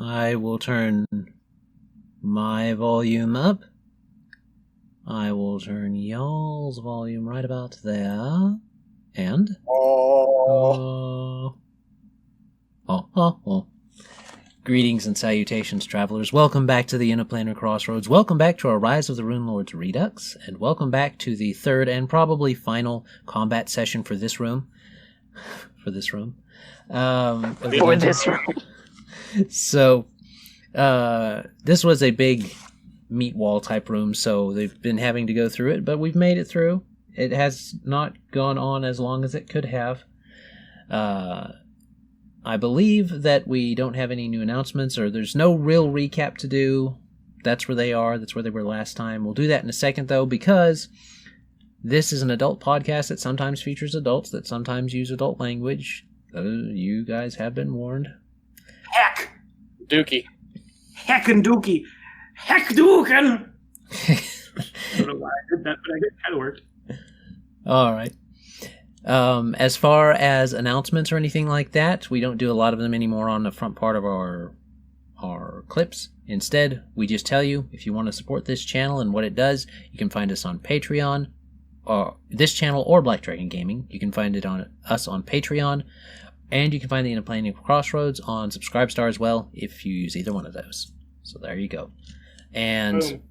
I will turn my volume up. I will turn y'all's volume right about there. And... Oh. Greetings and salutations, travelers. Welcome back to the Planar Crossroads. Welcome back to our Rise of the Runelords Redux. And welcome back to the third and probably final combat session for this room. For this room. So, this was a big meat wall type room, so they've been having to go through it, but we've made it through. It has not gone on as long as it could have. I believe that we don't have any new announcements, or there's no real recap to do. That's where they are. That's where they were last time. We'll do that in a second, though, because this is an adult podcast that sometimes features adults, that sometimes use adult language. You guys have been warned. Heck! Dookie. Heckin' dookie. Heck dookin'! I don't know why I did that, but I guess it kind of worked. All right. As far as announcements or anything like that, we don't do a lot of them anymore on the front part of our clips. Instead, we just tell you, if you want to support this channel and what it does, you can find us on Patreon, or this channel, or Black Dragon Gaming. You can find us on Patreon, and you can find the Planar Crossroads on Subscribestar as well, if you use either one of those. So there you go. And... Boom.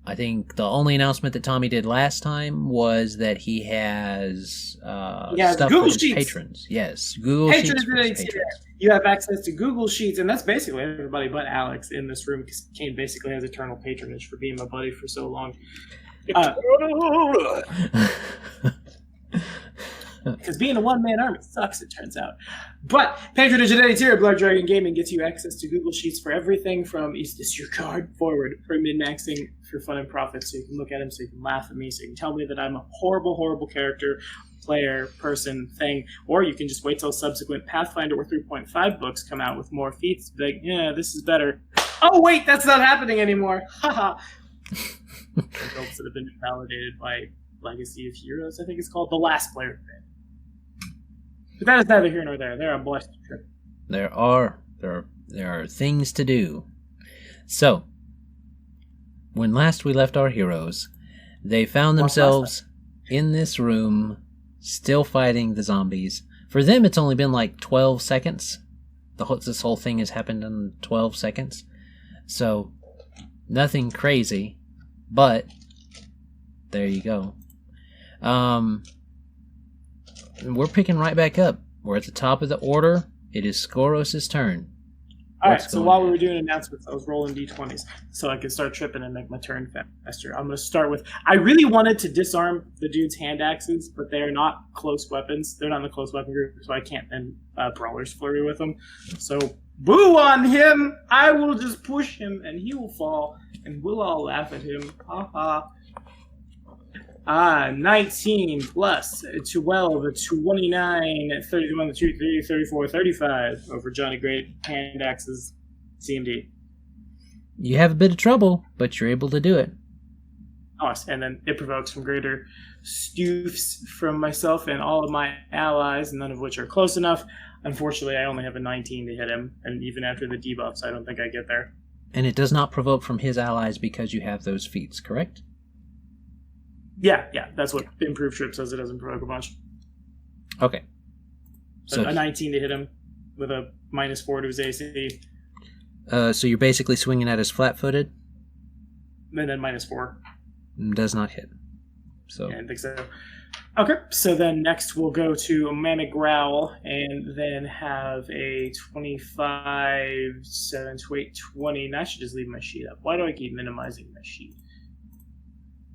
I think the only announcement that Tommy did last time was that he has stuff for his patrons. Yes, Google Sheets for his patrons. You have access to Google Sheets, and that's basically everybody but Alex in this room, because Kane basically has eternal patronage for being my buddy for so long. Because being a one-man army sucks, it turns out. But patronage at any tier of Black Dragon Gaming gets you access to Google Sheets for everything from is this your card forward for min-maxing for fun and profit, so you can look at them, so you can laugh at me, so you can tell me that I'm a horrible, horrible character, player, person, thing, or you can just wait till subsequent Pathfinder or 3.5 books come out with more feats. Be like, yeah, this is better. Oh, wait, that's not happening anymore. Haha. Results that have been validated by Legacy of Heroes, I think it's called, the last player thing. But that is neither here nor there. They're a blessed trip. There are things to do. So, when last we left our heroes, they found themselves in this room, still fighting the zombies. For them, it's only been like 12 seconds. This whole thing has happened in 12 seconds. So, nothing crazy, but there you go. We're picking right back up. We're at the top of the order. It is Skoros' turn. Alright, so while we were doing announcements, I was rolling d20s so I could start tripping and make my turn faster. I'm going to start with... I really wanted to disarm the dude's hand axes, but they're not close weapons. They're not in the close weapon group, so I can't end Brawler's Flurry with them. So, boo on him! I will just push him, and he will fall, and we'll all laugh at him. Ha ha. 19 plus 12, 29, 31, 33, 34, 35 over Johnny Great hand axes CMD. You have a bit of trouble, but you're able to do it. Awesome. And then it provokes some greater stoofs from myself and all of my allies, none of which are close enough. Unfortunately, I only have a 19 to hit him, and even after the debuffs, I don't think I get there. And it does not provoke from his allies because you have those feats, correct? Yeah, that's what Improved Trip says. It doesn't provoke a bunch. Okay. So a 19 to hit him with a -4 to his AC. So you're basically swinging at his flat-footed? And then -4. Does not hit. So. Yeah, I think so. Okay, so then next we'll go to Mammoth Growl and then have a 25, 7 to 8, 20. And I should just leave my sheet up. Why do I keep minimizing my sheet?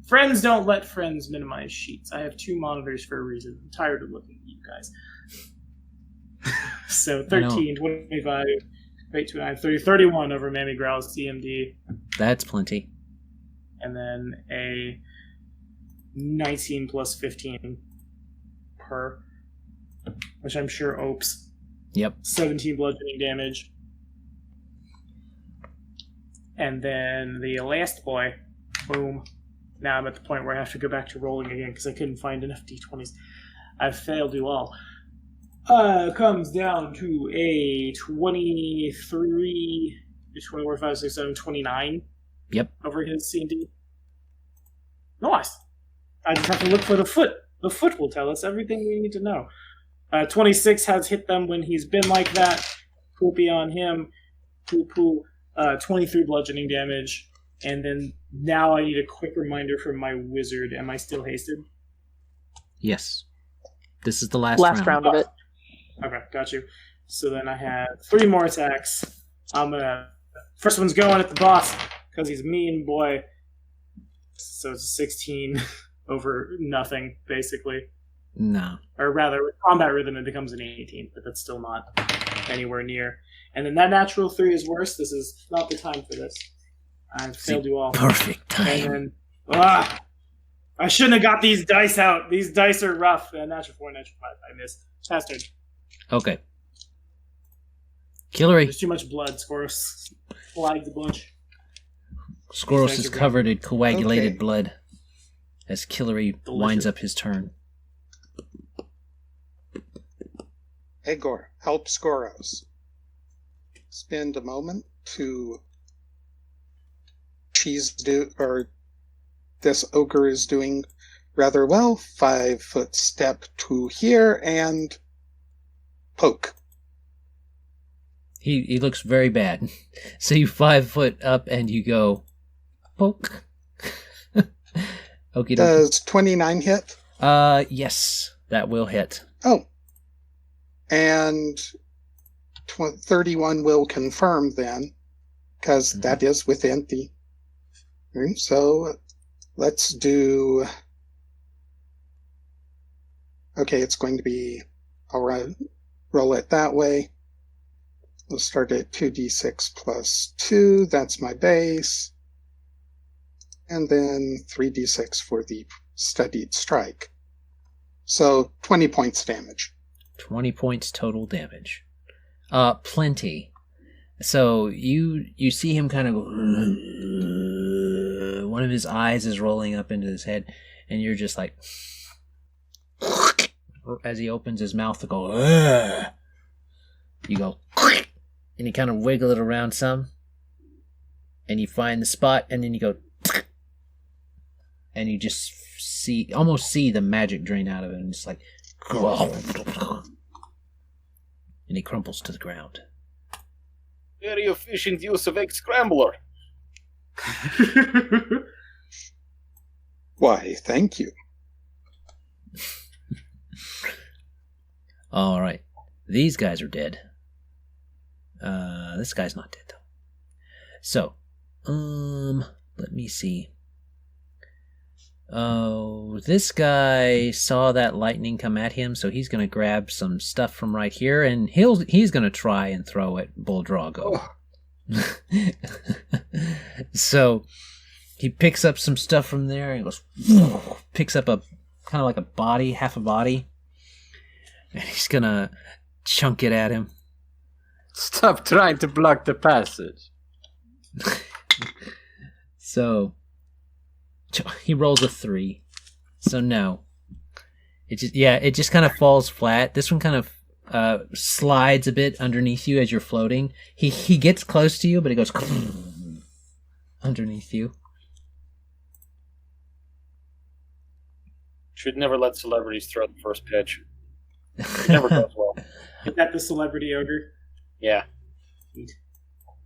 Friends don't let friends minimize sheets. I have 2 monitors for a reason. I'm tired of looking at you guys. So 13, 25, 8, 29, 30, 31 over Mammy Growl's CMD. That's plenty. And then a 19 plus 15 per, which I'm sure opes. Yep. 17 bludgeoning damage. And then the last boy, boom. Now I'm at the point where I have to go back to rolling again because I couldn't find enough d20s. I've failed you all. comes down to a 23, 24, 5, 6, 7, 29. Yep. Over his C&D. Nice. I just have to look for the foot. The foot will tell us everything we need to know. 26 has hit them when he's been like that. Poopy on him. Poo-poo. 23 bludgeoning damage. And then now I need a quick reminder from my wizard. Am I still hasted? Yes. This is the last round of it. Okay, got you. So then I have 3 more attacks. First one's going at the boss because he's mean boy. So it's a 16 over nothing, basically. No. Or rather, with combat rhythm, it becomes an 18, but that's still not anywhere near. And then that natural 3 is worse. This is not the time for this. I've failed you all. Perfect time. And then, I shouldn't have got these dice out. These dice are rough. Natural 4, natural 5. I missed. Pass turn. Okay. Kellery. There's too much blood. Skoros flagged a bunch. Skoros is covered in coagulated blood as Kellery winds up his turn. Egor, help Skoros. Spend a moment to this ogre is doing rather well. 5-foot step to here and poke. He looks very bad. So you 5 foot up and you go poke. Okie dokie. Does 29 hit? Yes, that will hit. Oh. And 31 will confirm then, because that is within the room. So let's do... Okay, it's going to be... I'll roll it that way. We'll start at 2d6 plus 2. That's my base. And then 3d6 for the studied strike. So 20 points damage. 20 points total damage. Plenty. So you see him kind of go... One of his eyes is rolling up into his head, and you're just like... As he opens his mouth to go... You go... And you kind of wiggle it around some. And you find the spot, and then you go... And you just almost see the magic drain out of it, and it's like... And he crumples to the ground. Very efficient use of Egg-Scrambler. Why, thank you. Alright. These guys are dead. This guy's not dead, though. So, let me see. Oh, this guy saw that lightning come at him, so he's going to grab some stuff from right here, and he's going to try and throw at Boldrago. Oh. So he picks up some stuff from there and goes, picks up a kind of like a body, half a body, and he's going to chunk it at him. Stop trying to block the passage. So he rolls a 3. So no. It just kind of falls flat. This one kind of slides a bit underneath you as you're floating. He gets close to you, but it goes underneath you. Should never let celebrities throw the first pitch. It never goes well. Is that the celebrity ogre? Yeah.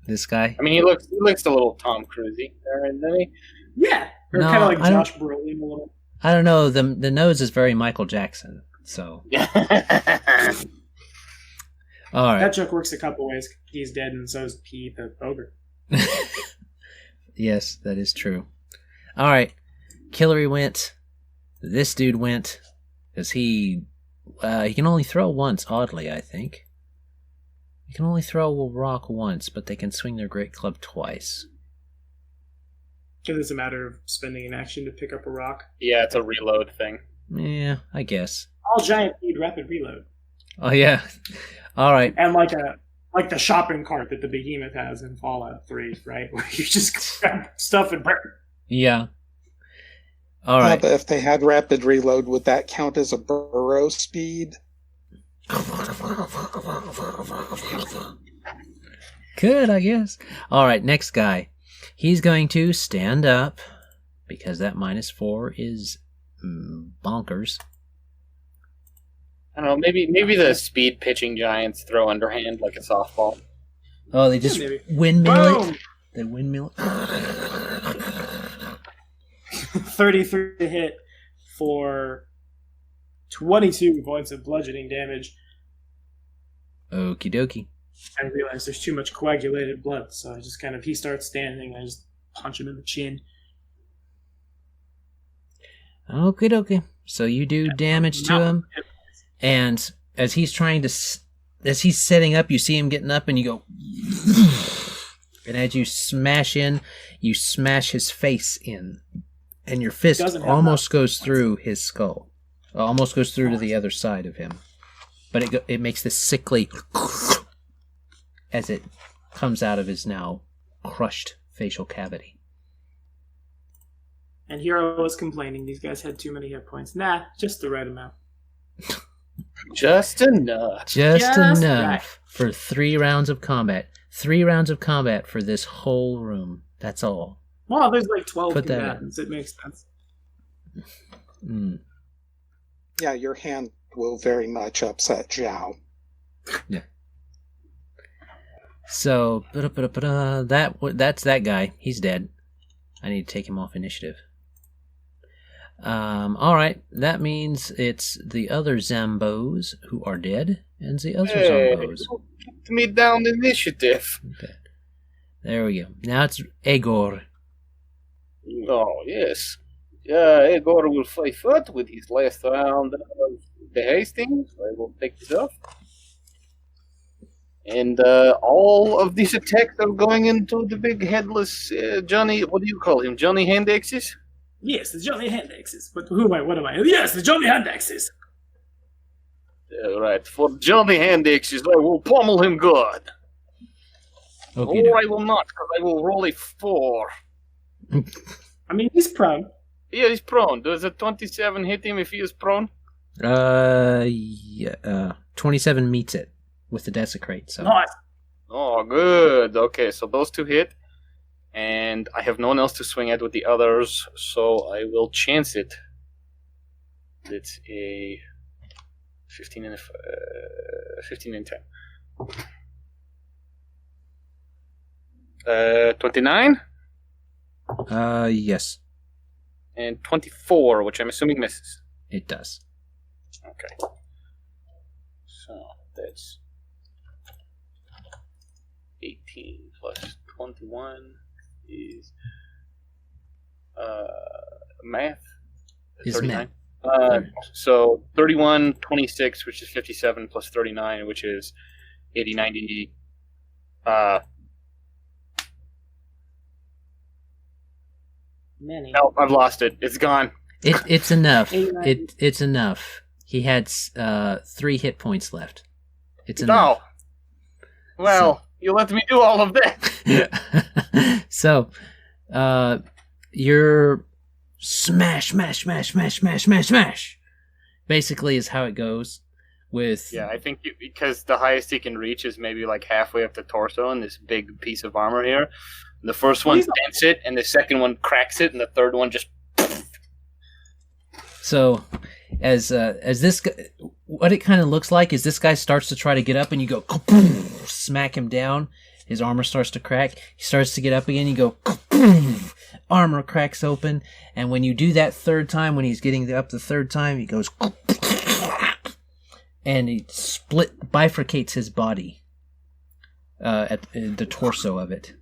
This guy? I mean, he looks a little Tom Cruise-y there, isn't he? Yeah. Or No, kind of like I Josh Brolin a little. I don't know. The nose is very Michael Jackson. So. All right. That joke works a couple ways. He's dead, and so is Pete the ogre. Yes, that is true. All right. Kellery went. This dude went because he can only throw once. Oddly, I think he can only throw a rock once, but they can swing their great club twice. Because it's a matter of spending an action to pick up a rock. Yeah, it's a reload thing. Yeah, I guess. All giant need rapid reload. Oh yeah. All right. And like the shopping cart that the behemoth has in Fallout 3, right? Where you just grab stuff and burn. Yeah. All right. But if they had rapid reload, would that count as a burrow speed? Good, I guess. All right, next guy. He's going to stand up because that -4 is bonkers. I don't know. Maybe the speed pitching giants throw underhand like a softball. Oh, they just maybe. windmill Boom! it. They windmill it. 33 to hit for 22 points of bludgeoning damage. Okie dokie. I realize there's too much coagulated blood, so I just he starts standing, I just punch him in the chin. Okie dokie. So you do damage to him, and as he's as he's setting up, you see him getting up, and you go, and as you smash his face in, and your fist almost goes through his skull, almost goes through to the other side of him, but it makes this sickly as it comes out of his now crushed facial cavity. And Hero was complaining these guys had too many hit points. Nah, just the right amount. Just enough. Just enough right. for 3 rounds of combat. 3 rounds of combat for this whole room. That's all. Well, there's like 12 Put that combatants. It makes sense. Mm. Yeah, your hand will very much upset Zhao. Yeah. So, that's that guy. He's dead. I need to take him off initiative. All right, that means it's the other Zambos who are dead, and the other Zambos. Put me down initiative. Okay. There we go. Now it's Egor. Oh, yes. Egor will fight first with his last round of the Hastings. I will take this off. And all of these attacks are going into the big headless Johnny. What do you call him? Johnny Handaxes? Yes, the Johnny Handaxes. But what am I? Yes, the Johnny Handaxes. Right. For Johnny Handaxes, I will pummel him good. Okay, Or I will not, because I will roll a 4. I mean, he's prone. Yeah, he's prone. Does a 27 hit him if he is prone? Yeah, 27 meets it with the desecrate. So. Nice. Oh, good. Okay, so those 2 hit. And I have no one else to swing at with the others, so I will chance it. It's a 15 and 10. 29? Yes, And 24, which I'm assuming misses. it does. Okay. So that's 18 plus 21 is math. Is 39. math. So 31, 26, which is 57, plus 39, which is 80, 90. Many. No, I've lost it. It's gone. It's enough. 89. It's enough. He had 3 hit points left. It's enough. No. Well, you let me do all of that. So, you're smash. Basically, is how it goes. With Yeah, I think because the highest he can reach is maybe like halfway up the torso in this big piece of armor here. The first one dents it, and the second one cracks it, and the third one just. So, as this guy, what it kind of looks like is this guy starts to try to get up, and you go smack him down. His armor starts to crack. He starts to get up again. You go armor cracks open, and when you do that 3rd time, when he's getting up the 3rd time, he goes and he bifurcates his body at the torso of it.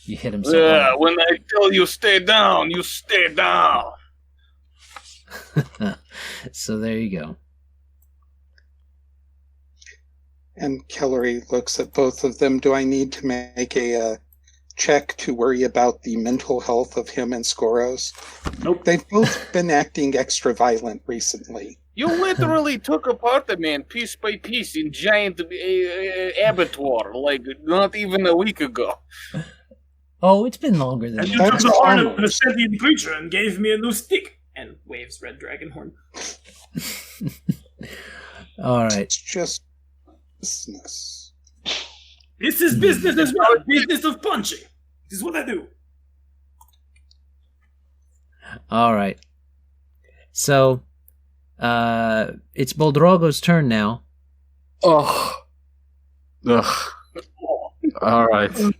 You hit him. Yeah, when I tell you stay down, you stay down. So there you go. And Kellery looks at both of them. Do I need to make a check to worry about the mental health of him and Skoros? Nope. They've both been acting extra violent recently. You literally took apart the man piece by piece in giant abattoir, like not even a week ago. Oh, it's been longer than And you that. took the horn of the sentient creature and gave me a new stick. And waves red dragon horn. All right. It's just business. This is business as well. Business of punching. This is what I do. All right. So, it's Boldrago's turn now. Oh. Ugh. All right. Is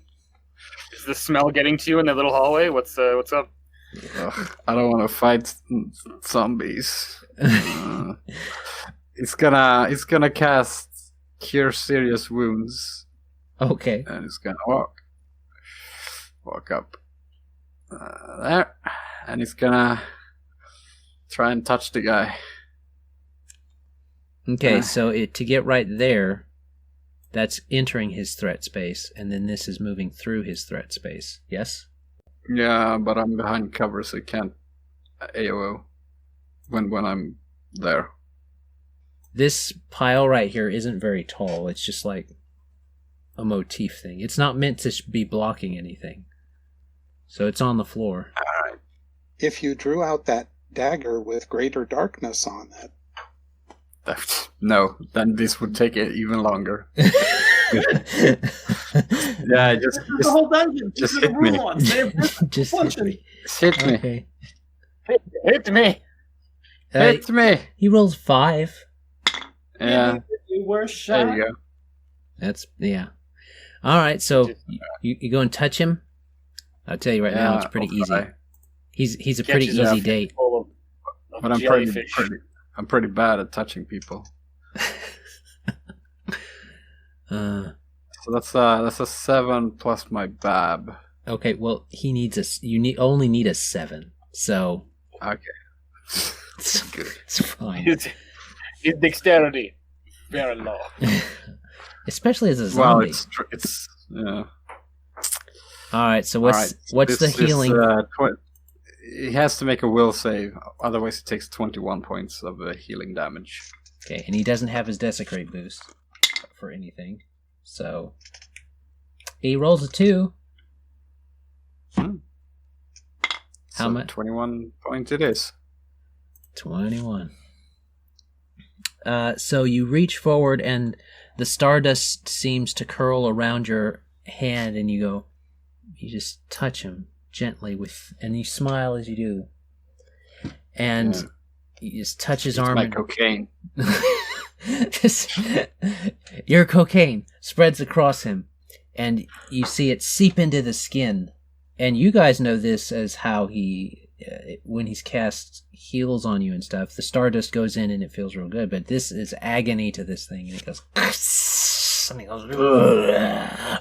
the smell getting to you in the little hallway? What's up? Ugh, I don't want to fight zombies. It's gonna cast Cure Serious Wounds, Okay. and it's gonna walk up there, and it's gonna try and touch the guy. Okay, so to get right there, that's entering his threat space, and then this is moving through his threat space. Yes? Yeah, but I'm behind cover, so I can't AOO when I'm there. This pile right here isn't very tall. It's just like a motif thing. It's not meant to be blocking anything. So it's on the floor. If you drew out that dagger with greater darkness on it, No, then this would take it even longer. Yeah, just The whole dungeon. just These are hit the me. Runelords. They're Just punching. hit me. Okay. Hit me! Hit me. He rolls 5. Yeah, You were shot. there you go. That's, yeah. All right, so you go and touch him. I'll tell you right now, it's pretty I'll easy. try. He's a pretty Catches easy a date. full of But I'm jellyfish. I'm pretty bad at touching people. Uh, So that's a 7 plus my bab. okay, well, he needs only need a 7. So Okay. it's fine. His dexterity very low. Especially as a Well, zombie. it's yeah. All right, so what's This the is, healing? he has to make a will save, otherwise he takes 21 points of healing damage. Okay, and he doesn't have his desecrate boost for anything. So he rolls a 2. How So much? 21 points it is. 21. So you reach forward and the stardust seems to curl around your hand, and you just touch him gently and you smile as you do. And you just touch his arm. My and cocaine. your cocaine spreads across him, and you see it seep into the skin. And you guys know this as how he, when he's cast heals on you and stuff, the stardust goes in and it feels real good. But this is agony to this thing, and it goes, and he goes,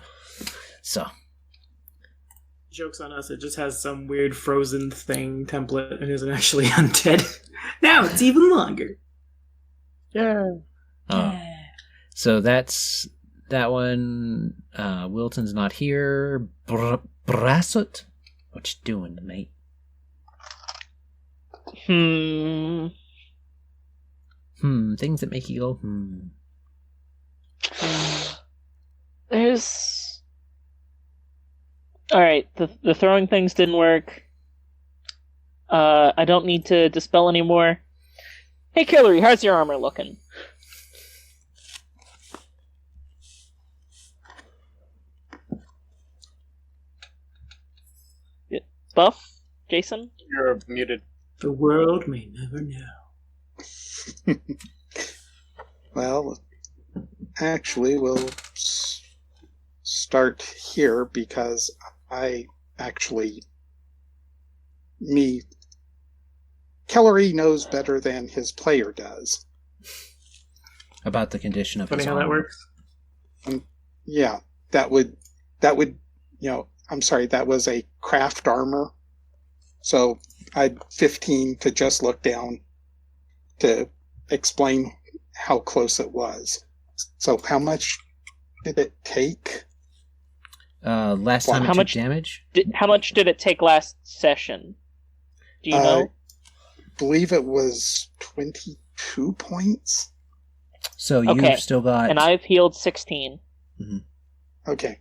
so. Joke's on us. It just has some weird frozen thing template and isn't actually undead. Now it's even longer. Yeah. So that's that one. Wilton's not here. Brasut, what you doing, mate? Things that make you go, There's... Alright, the throwing things didn't work. I don't need to dispel anymore. Hey, Kellery, how's your armor looking? Buff? Jason? You're muted. The world may never know. well, actually, we'll start here because Kellery knows better than his player does. about the condition of Funny his how that armor. works. Yeah, that would, I'm sorry, that was a craft armor. So I'd 15 to just look down to explain how close it was. So how much did it take? Last time How it took much- damage? How much did it take last session? Do you know? I believe it was 22 points. So Okay, you've still got... And I've healed 16. Okay.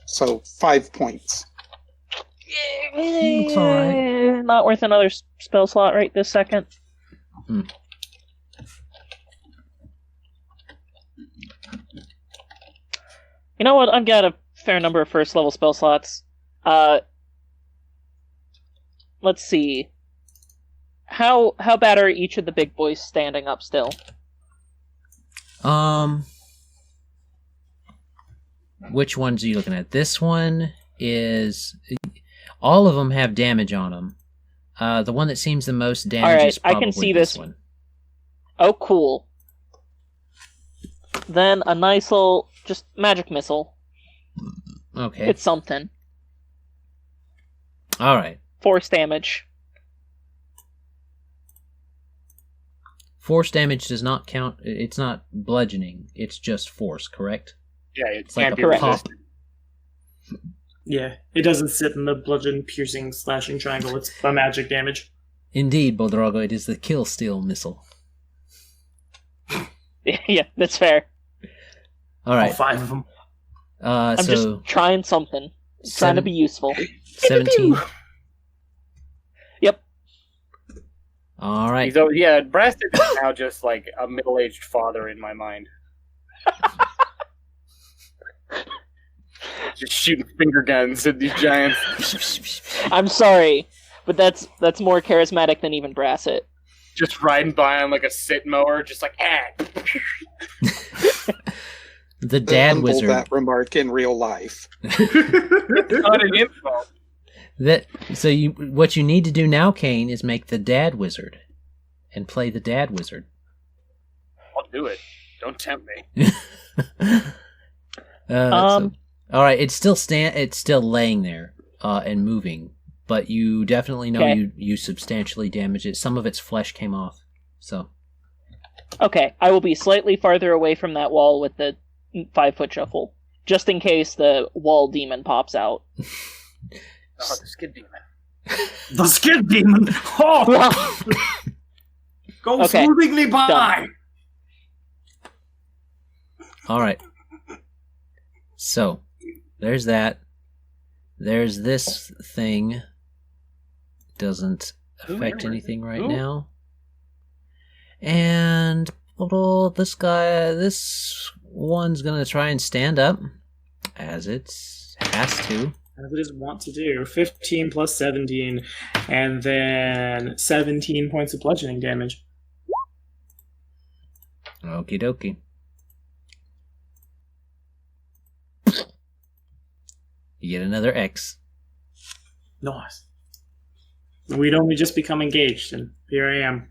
So 5 points. Looks alright. Not worth another spell slot right this second. You know what? I've got a fair number of first level spell slots. Let's see. How bad are each of the big boys standing up still? Which ones are you looking at? This one is... All of them have damage on them. The one that seems the most damage is probably I can see this one. Oh, cool. Then a nice little, just magic missile. Okay. It's something. Alright. Force damage. Force damage does not count. It's not bludgeoning. It's just force, correct? Yeah, It's like a Correct. pop. Yeah, it doesn't sit in the bludgeon, piercing, slashing triangle. It's a magic damage. Indeed, Boldrago, it is the kill steal missile. Yeah, that's fair. Alright. All 5 of them. I'm just trying something. Trying to be useful. 17. Yep. Alright. Yeah, Brasut is now just like a middle-aged father in my mind. Just shooting finger guns at these giants. I'm sorry, but that's more charismatic than even Brasut. Just riding by on like a sit mower, just like, The dad Humble wizard. that remark in real life. Not an info. What you need to do now, Kane, is make the dad wizard. And play the dad wizard. I'll do it. Don't tempt me. Alright, it's still laying there, and moving. But you definitely know you substantially damaged it. Some of its flesh came off. So. Okay, I will be slightly farther away from that wall with the 5-foot shuffle, just in case the wall demon pops out. Oh, the skid demon. The skid demon! Oh! Go swimmingly by! Done. Alright. So, there's that. There's this thing. Doesn't affect anything right now. And this one's gonna try and stand up, as it has to. As it is want to do. 15 plus 17, and then 17 points of bludgeoning damage. Okie dokie. You get another X. Nice. We'd only just become engaged, and here I am.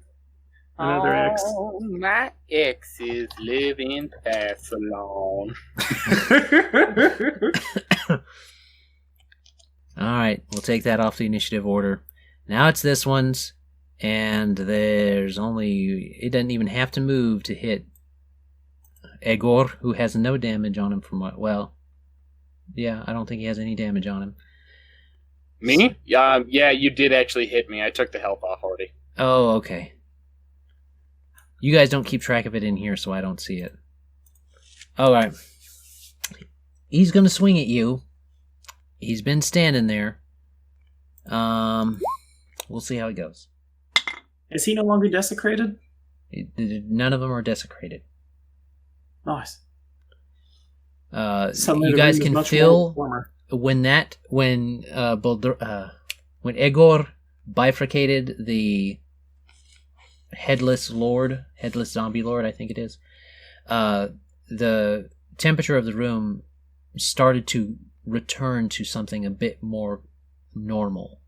Another X. Oh, my exes live in Pathfinder. Alright, we'll take that off the initiative order. Now it's this one's, and there's only... It doesn't even have to move to hit Egor, who has no damage on him from what... Well, yeah, I don't think he has any damage on him. Me? Yeah, you did actually hit me. I took the health off already. Oh, okay. You guys don't keep track of it in here, so I don't see it. Alright. He's gonna swing at you. He's been standing there. We'll see how it goes. Is he no longer desecrated? None of them are desecrated. Nice. You guys can feel when Egor bifurcated the headless zombie lord, I think it is. The temperature of the room started to return to something a bit more normal.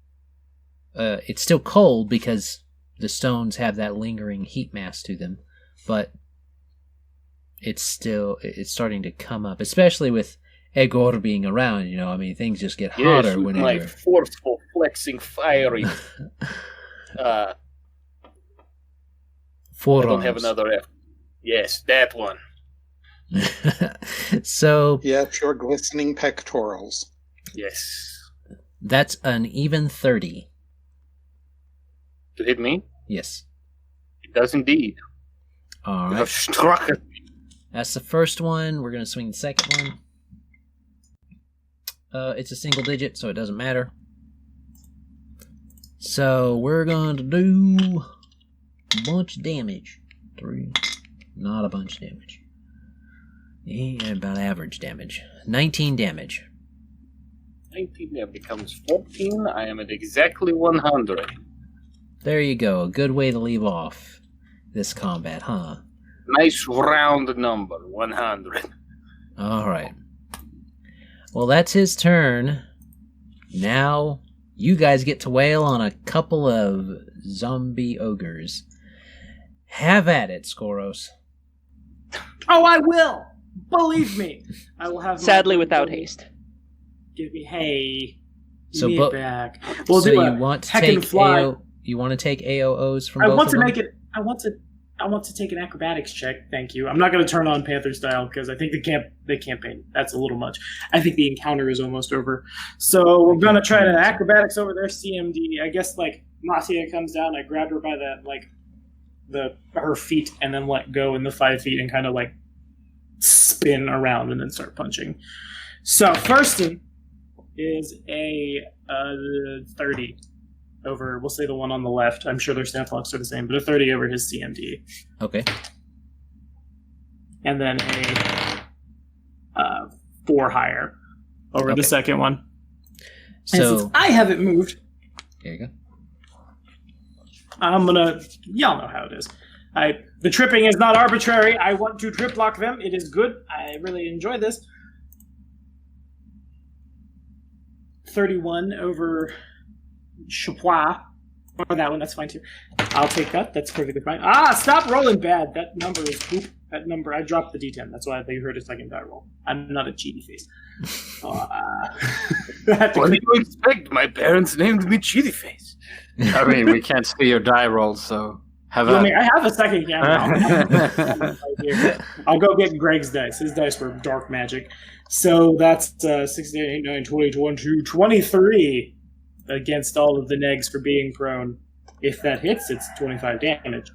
It's still cold because the stones have that lingering heat mass to them, but it's starting to come up, especially with Egor being around. You know, I mean, things just get hotter with whenever. my forceful, flexing, fiery. I don't have another F. Yes, that one. So Yep, your glistening pectorals. Yes. that's an even 30. To hit me? Yes. It does indeed. All You right. have struck it. That's the first one. We're going to swing the second one. It's a single digit, so it doesn't matter. So we're going to do a bunch of damage. 3. Not a bunch of damage. About average damage. 19 damage. 19, that becomes 14. I am at exactly 100. There you go. A good way to leave off this combat, huh? Nice round number, 100. Alright. Well, that's his turn. Now, you guys get to wail on a couple of zombie ogres. Have at it, Skoros. Oh, I will! Believe me! I will have Sadly, without haste. Give me, hey. So Give me it back. So We'll do you a want to heck take and fly. you want to take AOOs from I both want of to them? make it. I want to take an acrobatics check. Thank you. I'm not going to turn on Panther style because I think the campaign that's a little much. I think the encounter is almost over. So we're going to try to acrobatics over their CMD. I guess like Masia comes down. I grab her by her feet and then let go in the 5 feet and kind of like spin around and then start punching. So first one is a 30. Over, we'll say the one on the left. I'm sure their stat blocks are the same, but a 30 over his CMD. Okay. And then a 4 higher over the second one. And So since I haven't moved, there you go. I'm gonna. Y'all know how it is. The tripping is not arbitrary. I want to trip lock them. It is good. I really enjoy this. 31 over Chapois. Or that one, that's fine too. I'll take that. That's perfectly fine. Stop rolling bad. That number is poop. That number, I dropped the D10. That's why they heard a second die roll. I'm not a cheaty face. What do you expect? My parents named me Cheaty Face. I mean, we can't see your die rolls, so have a... I have a second camera. I'll go get Greg's dice. His dice were dark magic. So that's 16, 8, 9, 20, 22, 23 against all of the negs for being prone. If that hits, it's 25 damage.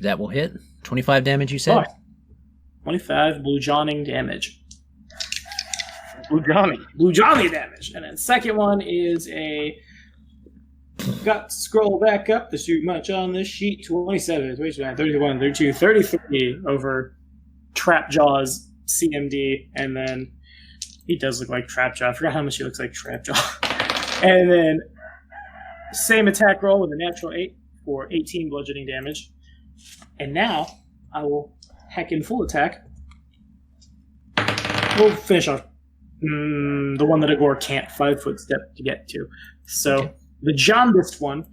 That will hit. 25 damage, you said? 25 blue Johnning damage. Blue Johnny Damage. And then second one is a... Got to scroll back up to shoot much on this sheet. 27, 29, 31, 32, 33 over Trapjaw's CMD. And then he does look like Trapjaw. I forgot how much he looks like Trapjaw. And then same attack roll with a natural 8 for 18 bludgeoning damage. And now I will heckin' full attack. We'll finish off the one that Egor can't 5-foot step to get to. So the jaundiced one,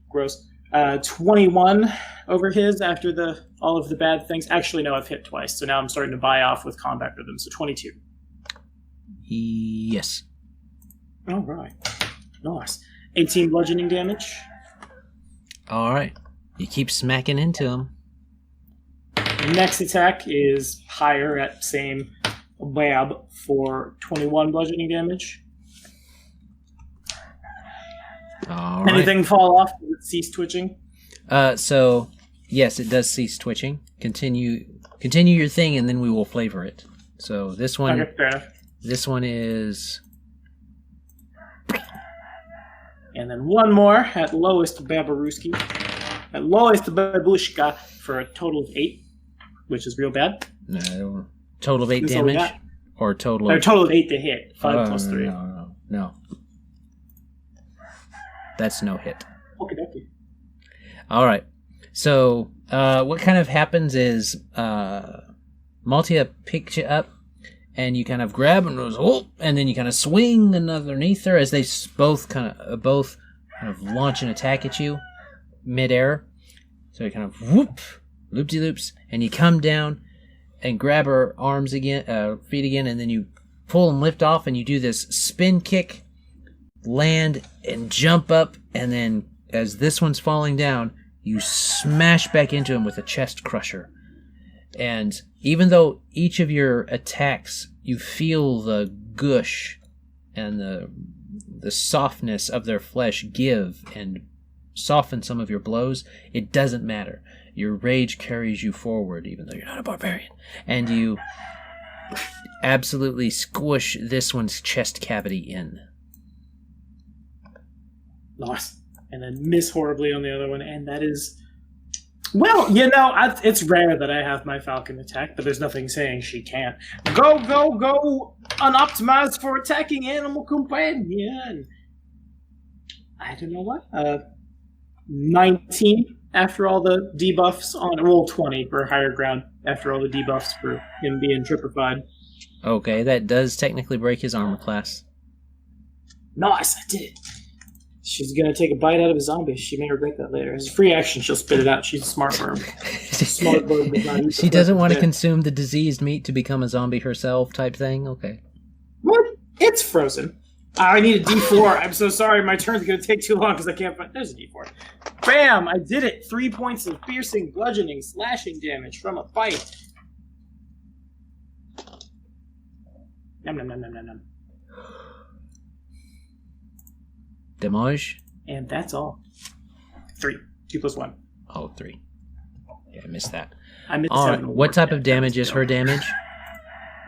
gross. 21 over his after all of the bad things. Actually, no, I've hit twice, so now I'm starting to buy off with combat rhythm. So 22. Yes. All right, nice. 18 bludgeoning damage. All right. You keep smacking into him. Next attack is higher at same lab for 21 bludgeoning damage. All right. Anything fall off? Does it cease twitching? So yes, it does cease twitching. Continue your thing, and then we will flavor it. So this one, Okay, fair enough. This one is, And then one more at lowest Babaruski. At lowest Babushka for a total of 8, which is real bad. no, total of 8 That's all we damage, got. or total Or a of total of 8 to hit. 5 plus 3. No. That's no hit. Okay, okay. All right. So what kind of happens is Maltia picks you up, and you kind of grab and goes, and then you kind of swing underneath her as they both kind of launch an attack at you midair. So you kind of loop-de-loops, and you come down and grab her arms again, feet again, and then you pull and lift off, and you do this spin kick, land, and jump up, and then as this one's falling down, you smash back into him with a chest crusher. And even though each of your attacks, you feel the gush and the softness of their flesh give and soften some of your blows, it doesn't matter. Your rage carries you forward, even though you're not a barbarian. And you absolutely squish this one's chest cavity in. Nice. And then miss horribly on the other one, and that is Well, it's rare that I have my Falcon attack, but there's nothing saying she can't. Go, unoptimized for attacking animal companion. I don't know what. 19 after all the debuffs on roll 20 for higher ground after all the debuffs for him being tripified. Okay, that does technically break his armor class. Nice, I did it. She's gonna take a bite out of a zombie. She may regret that later. As a free action, she'll spit it out. She's a smart worm. Smart worm does not eat She doesn't want to consume the diseased meat to become a zombie herself type thing? Okay. What? It's frozen. I need a D4. I'm so sorry. My turn's gonna take too long because I can't find... There's a D4. Bam! I did it. 3 points of piercing, bludgeoning, slashing damage from a bite. Nom nom nom nom nom nom. Damage? And that's all. 3. 2 plus 1. Oh, 3. Yeah, I missed that. I missed All 7. right. What type of damage is her damage?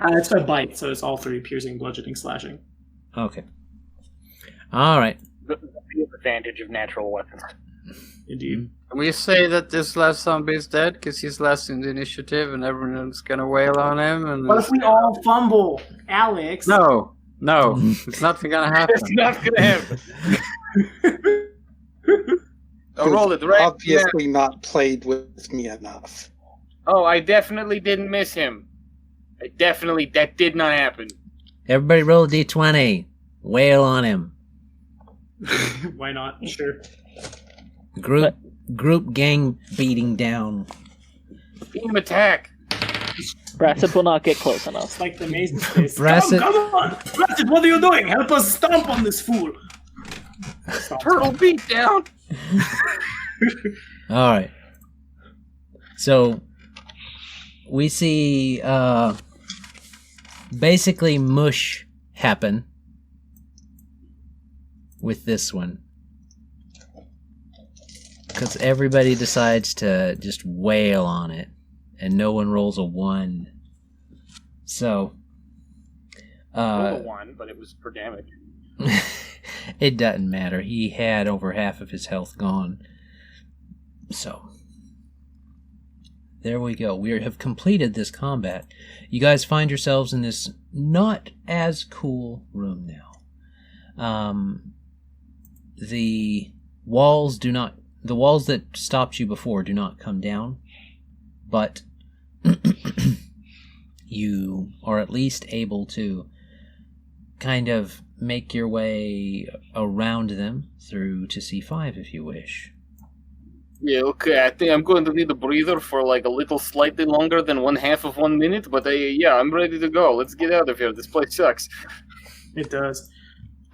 It's a bite, so it's all 3 piercing, bludgeoning, slashing. Okay. All right. The advantage of natural weapons. Indeed. Can we say that this last zombie is dead because he's last in the initiative and everyone's gonna wail on him? And What if we all fumble, Alex? No, it's not gonna happen. It's not gonna happen. I'll roll it right. Obviously not played with me enough. Oh, I definitely didn't miss him. That did not happen. Everybody roll a d20. Wail on him. Why not? Sure. Group gang beating down. Beam attack. Brasut will not get close enough. It's like the amazing space. Brasut- Come on! Brasut, what are you doing? Help us stomp on this fool! Turtle beat down. All right. So we see basically mush happen with this one. Because everybody decides to just wail on it, and no one rolls a 1. So, Roll a 1, but it was for damage. it doesn't matter. He had over half of his health gone. So, there we go. We have completed this combat. You guys find yourselves in this not as cool room now. The walls that stopped you before do not come down, but you are at least able to kind of make your way around them through to C5 if you wish. Yeah, okay. I think I'm going to need a breather for like a little slightly longer than 1/2 of 1 minute, but I'm ready to go. Let's get out of here. This place sucks. It does.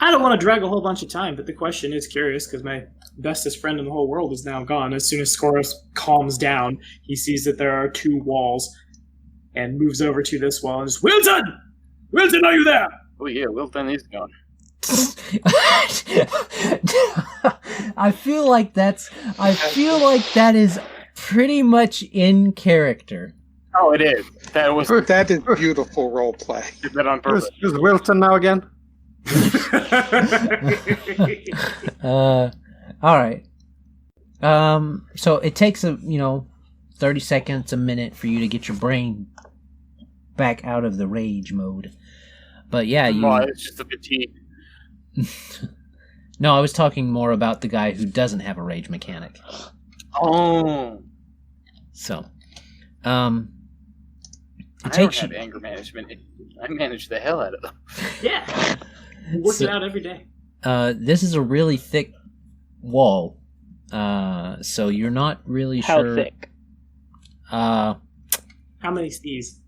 I don't want to drag a whole bunch of time, but the question is curious because my bestest friend in the whole world is now gone. As soon as Skoros calms down, he sees that there are 2 walls and moves over to this wall and just, Willton! Willton, are you there? Oh yeah, Willton is gone. I feel like that is pretty much in character. Oh, it is. That is beautiful role play. Did that on purpose. Is Wilton now again? All right. So it takes 30 seconds, a minute for you to get your brain back out of the rage mode. But yeah, it's just a fatigue. No, I was talking more about the guy who doesn't have a rage mechanic. Oh. So, I don't have anger management. I manage the hell out of them. Yeah. Work it out every day. This is a really thick wall, so you're not really How sure. thick? How many C's?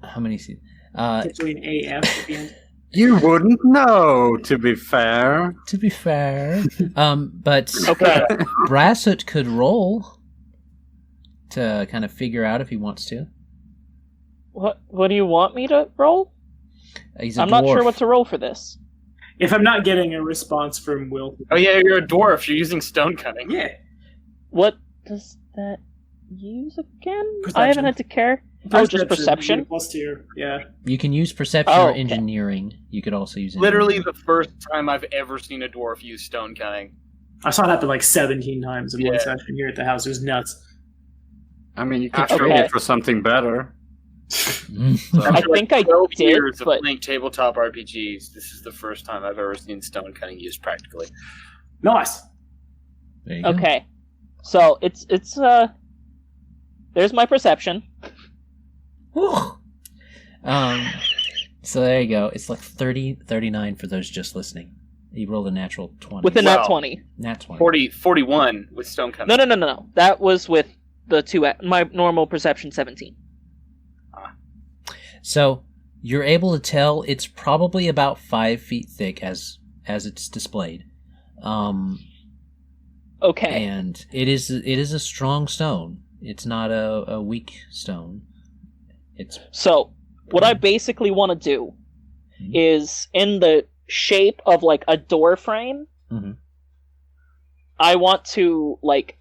How many C's? Potentially an AF at the end. You wouldn't know, to be fair. To be fair, but Okay. Brasut could roll to kind of figure out if he wants to. What do you want me to roll? He's a I'm not dwarf. sure what to roll for this. If I'm not getting a response from Will. Oh yeah, you're a dwarf. You're using stone cutting. Yeah. What does that use again? Perception. I haven't had to care. Oh, just perception? +2. Yeah. You can use perception Oh, or okay. engineering. You could also use Literally engineering. the first time I've ever seen a dwarf use stone cutting. I saw it happen like 17 times in one Yeah. session here at the house. It was nuts. I mean, you could After trade Okay. it for something better. I think I 12 did, years of but playing tabletop RPGs. This is the first time I've ever seen stone cutting used practically. Nice. There you go. okay. So it's there's my perception. Whew. So there you go. It's like 39 for those just listening. You rolled a natural 20. With a Wow. nat 20. Nat 20. 41 with stone cutting. No. That was with the my normal perception 17. So you're able to tell it's probably about 5 feet thick as it's displayed. Okay. And it is a strong stone. It's not a weak stone. It's So, what I basically want to do is in the shape of like a door frame, Mhm. I want to like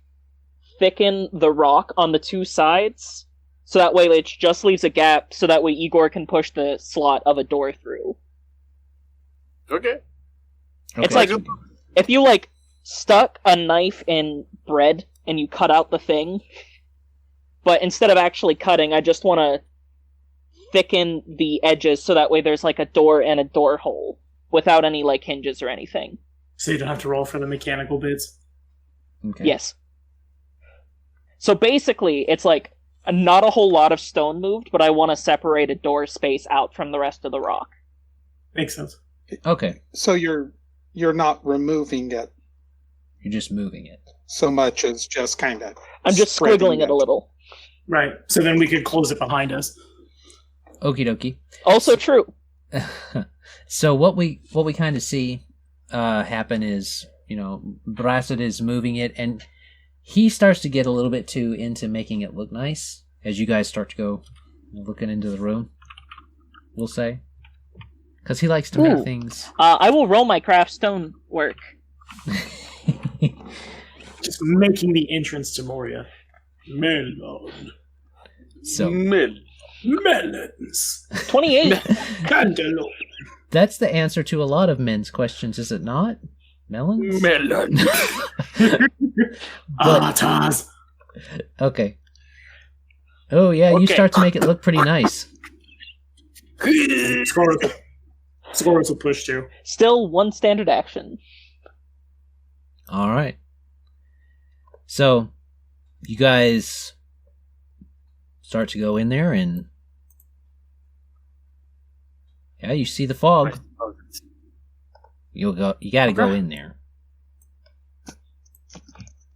thicken the rock on the two sides so that way it just leaves a gap so that way Egor can push the slot of a door through. Okay. It's like if you like stuck a knife in bread and you cut out the thing, but instead of actually cutting, I just want to thicken the edges so that way there's like a door and a door hole without any like hinges or anything. So you don't have to roll for the mechanical bits. okay. Yes. So basically, it's like not a whole lot of stone moved, but I want to separate a door space out from the rest of the rock. Makes sense. Okay. So you're not removing it You're just moving it. so much as just kind of. I'm just squiggling it a little. Right. So then we could close it behind us. Okie dokie. Also true. So what we kind of see happen is, Brasut is moving it, and he starts to get a little bit too into making it look nice as you guys start to go looking into the room, we'll say. Because he likes to make Ooh. things... I will roll my craft stone work. Just making the entrance to Moria. Melon. So Melons. 28. Cantaloupe. that's the answer to a lot of men's questions, is it not? Melons? Melon. Avatars. Okay. Oh yeah, you Okay. start to make it look pretty nice. Skoros will push too. Still one standard action. All right. So, you guys start to go in there, and yeah, you see the fog. You got to go in there.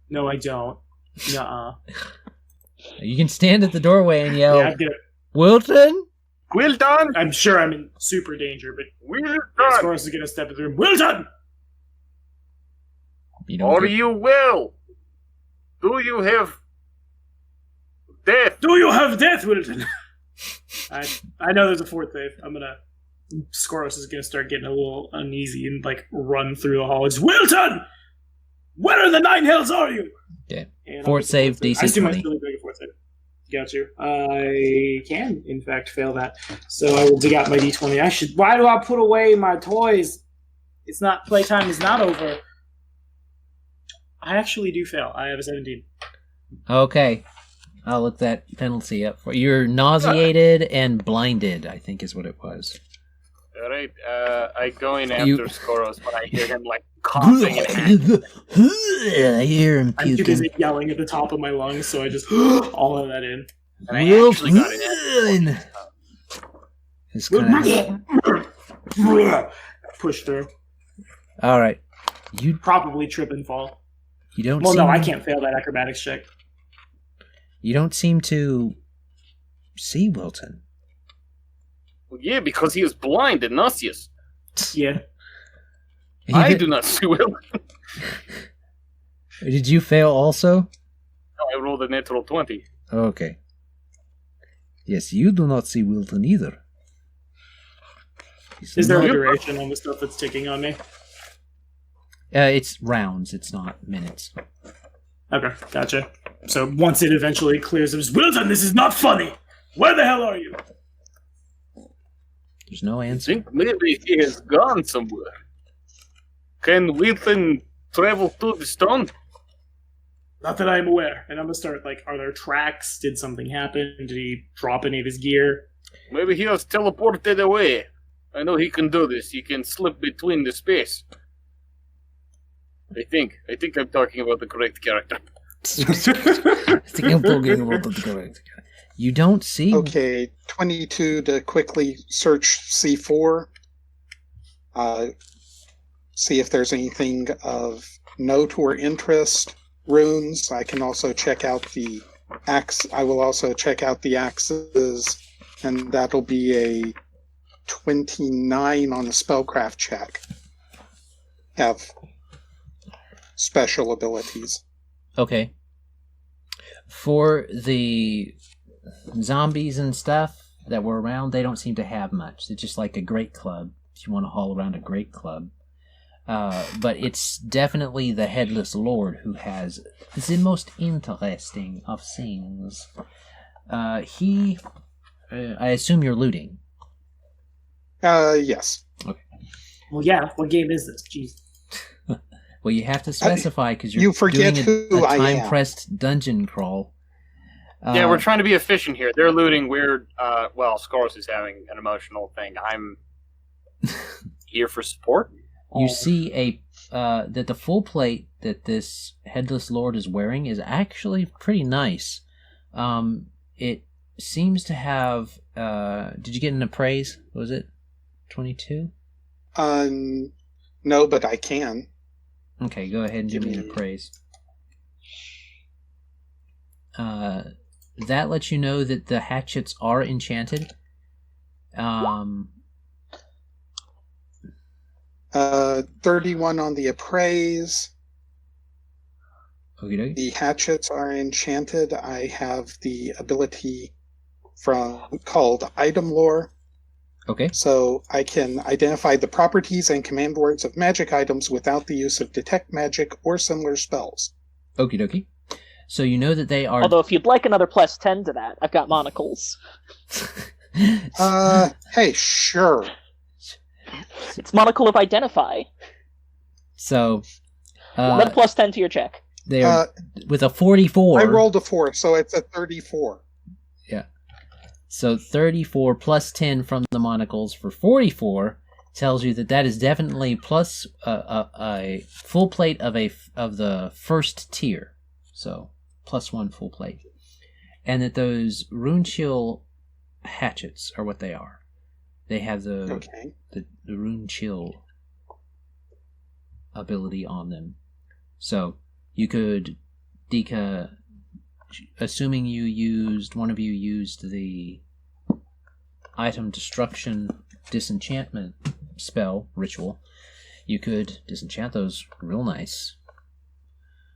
No, I don't. Nuh-uh. You can stand at the doorway and yell, Yeah, I'm gonna- "Wilton!" Willton! I'm sure I'm in super danger, but Willton! Skoros is gonna step in the room. Willton! You don't Are get- you well? Do you have death? Do you have death, Wilton? I know there's a fourth wave. Skoros is gonna start getting a little uneasy and like run through the halls. Wilton! Where in the nine hells are you? Okay. And Fort I'll save, get the DC I assume 20. I'm still doing a fort save. Got you. I can, in fact, fail that. So I will dig out my D20. Why do I put away my toys? It's not, playtime is not over. I actually do fail. I have a 17. Okay. I'll look that penalty up for you. You're nauseated and blinded, I think is what it was. Alright, I go in after You- Skoros, but I hear him like coughing and I hear him I'm too puking. busy yelling at the top of my lungs, so I just all of that in. and I actually got it. It's kinda... Push through. All right. You Probably trip and fall. don't Well, seem... no, I can't fail that acrobatics check. You don't seem to see Wilton. Well, yeah, because he is blind and nauseous. Yeah. I do not see Willton. Did you fail also? I rolled a natural 20. Okay. Yes, you do not see Wilton either. He's Is there a not- duration on the stuff that's ticking on me? It's rounds, it's not minutes. Okay, gotcha. So once it eventually clears, it's Wilton, this is not funny! Where the hell are you? There's no I answer. think maybe he has gone somewhere. Can Willton travel to the stone? Not that I'm aware. And I'm gonna start, like, are there tracks? Did something happen? Did he drop any of his gear? Maybe he was teleported away. I know he can do this. He can slip between the space. I think I'm talking about the correct character. You don't see... Okay, 22 to quickly search C4. See if there's anything of note or interest. Runes. I can also check out the axe. I will also check out the axes, and that'll be a 29 on the spellcraft check. Have special abilities. Okay. For the zombies and stuff that were around, they don't seem to have much. It's just like a great club. If you want to haul around a great club. But it's definitely the Headless Lord who has the most interesting of things. I assume you're looting. Yes. Okay. Well, yeah. What game is this? Jeez. Well, you have to specify because you forget doing who a I am. time-pressed dungeon crawl. Yeah, we're trying to be efficient here. They're looting. We're Skoros is having an emotional thing. I'm here for support. You see that the full plate that this Headless Lord is wearing is actually pretty nice. It seems to have... did you get an appraise? Was it 22? No, but I can. Okay, go ahead and give me an appraise. That lets you know that the hatchets are enchanted. 31 on the appraise. Okey-dokey. The hatchets are enchanted. I have the ability called Item Lore. Okay. So I can identify the properties and command words of magic items without the use of detect magic or similar spells. Okie dokie. So you know that they are... Although if you'd like another plus 10 to that, I've got monocles. Hey, sure. It's monocle of identify. So... another plus 10 to your check. They are with a 44. I rolled a 4, so it's a 34. Yeah. So 34 plus 10 from the monocles for 44 tells you that that is definitely plus a full plate of the first tier. So plus 1 full plate. And that those rune chill hatchets are what they are. They have the rune chill ability on them. So you could assuming one of you used the item destruction disenchantment spell ritual, you could disenchant those real nice.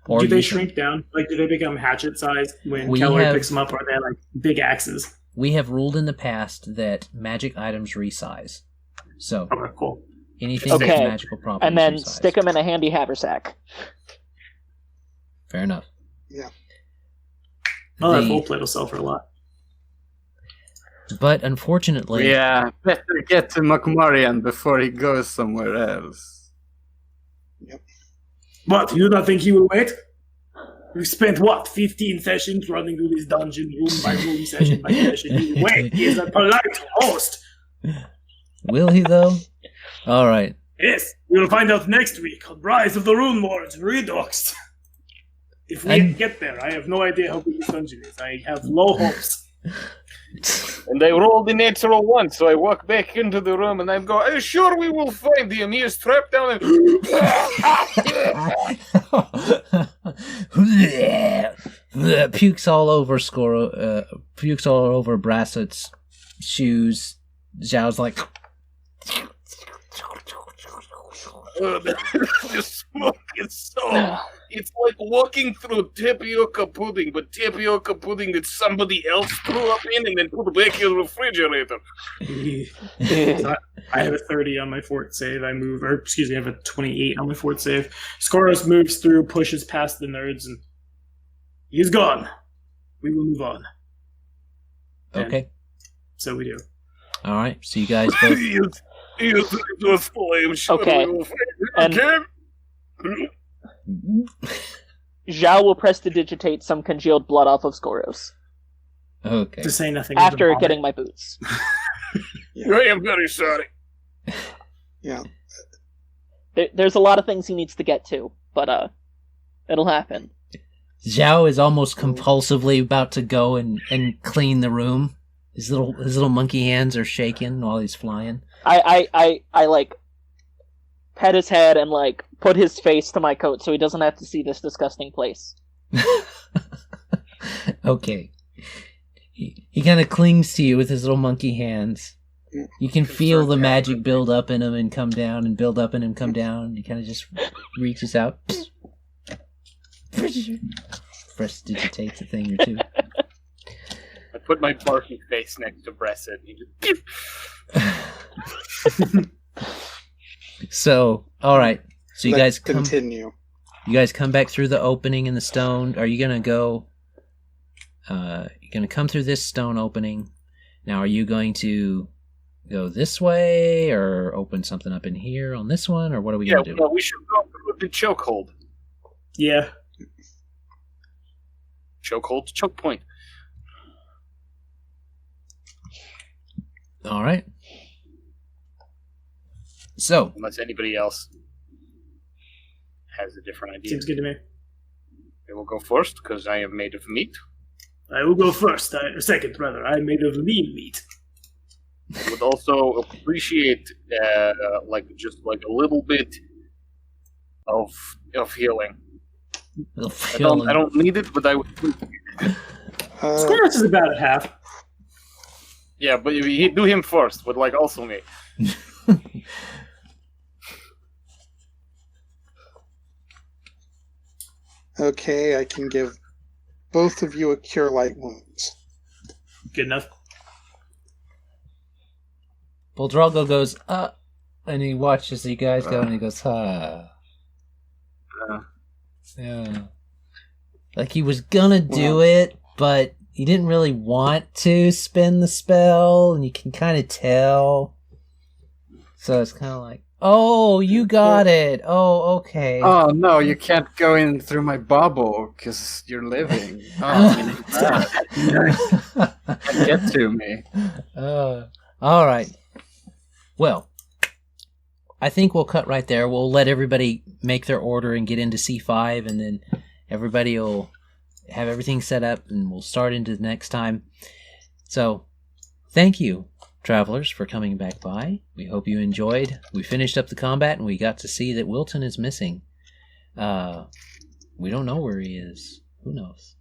Or do they shrink down? Like, do they become hatchet sized when Kellery picks them up, or are they like big axes? We have ruled in the past that magic items resize. So, okay, cool. Anything with magical properties and then resize. stick them in a handy haversack. Fair enough. Yeah. Oh, that full plate will sell for a lot. But unfortunately... Yeah, better get to McMurrian before he goes somewhere else. Yep. What, you don't think he will wait? We've spent, 15 sessions running through this dungeon, room by room, session by session. He will wait. He is a polite host. Will he, though? All right. Yes, we'll find out next week on Rise of the Runelords, Redux. If we get there, I have no idea how big this dungeon is. I have low hopes. And I rolled the natural one, so I walk back into the room and I go, "Are you sure we will find him? He is trapped down and..." Pukes all over Skoros, pukes all over Brasut's shoes. Zhao's like... The smoke is so... It's like walking through tapioca pudding, but tapioca pudding that somebody else threw up in and then put back in the refrigerator. So I have a 30 on my fort save. I have a 28 on my fort save. Skoros moves through, pushes past the nerds, and he's gone. We will move on. Okay. And so we do. All right. So you guys both... Okay. And Zhao will prestidigitate some congealed blood off of Skoros Okay. To say nothing. after of the getting my boots. I am very sorry. Yeah. There's a lot of things he needs to get to, but it'll happen. Zhao is almost compulsively about to go and clean the room. His little monkey hands are shaking while he's flying. I like pet his head and like put his face to my coat so he doesn't have to see this disgusting place. Okay. He kind of clings to you with his little monkey hands. You can feel the magic build up in him and come down, and build up in him, come down. He kind of just reaches out. Prestidigitates a thing or two. I put my barky face next to Brasut. So, all right. So you Let's guys continue. You guys come back through the opening in the stone. Are you gonna go? You're gonna come through this stone opening. Now, are you going to go this way, or open something up in here on this one, or what are we gonna do? Well, we should go through the chokehold. Yeah. Chokehold, choke point. All right. So, Unless anybody else has a different idea. Seems good to me. I will go first because I am made of meat. I will go first. Second, rather. I'm made of lean meat. I would also appreciate just a little bit of healing. I don't need it, but I would. Skoros is about at half. Yeah, but you do him first, but also me. Okay, I can give both of you a cure light wounds. Good enough. Boldrago goes, and he watches you guys go, and he goes, yeah. Like he was gonna do it, but he didn't really want to spend the spell, and you can kind of tell. So it's kind of like, oh, you got it. Oh, okay. Oh no, you can't go in through my bubble because you're living. Oh, can't get to me. All right. Well, I think we'll cut right there. We'll let everybody make their order and get into C5, and then everybody will have everything set up, and we'll start into the next time. So, thank you, travelers, for coming back by. We hope you enjoyed. We finished up the combat, and we got to see that Willton is missing. We don't know where he is. Who knows?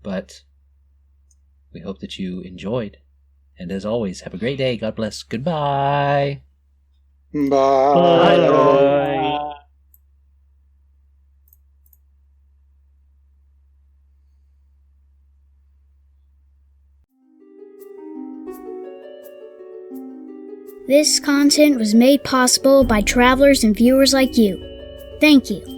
But we hope that you enjoyed. And as always, have a great day. God bless. Goodbye. Bye. Bye. This content was made possible by travelers and viewers like you. Thank you.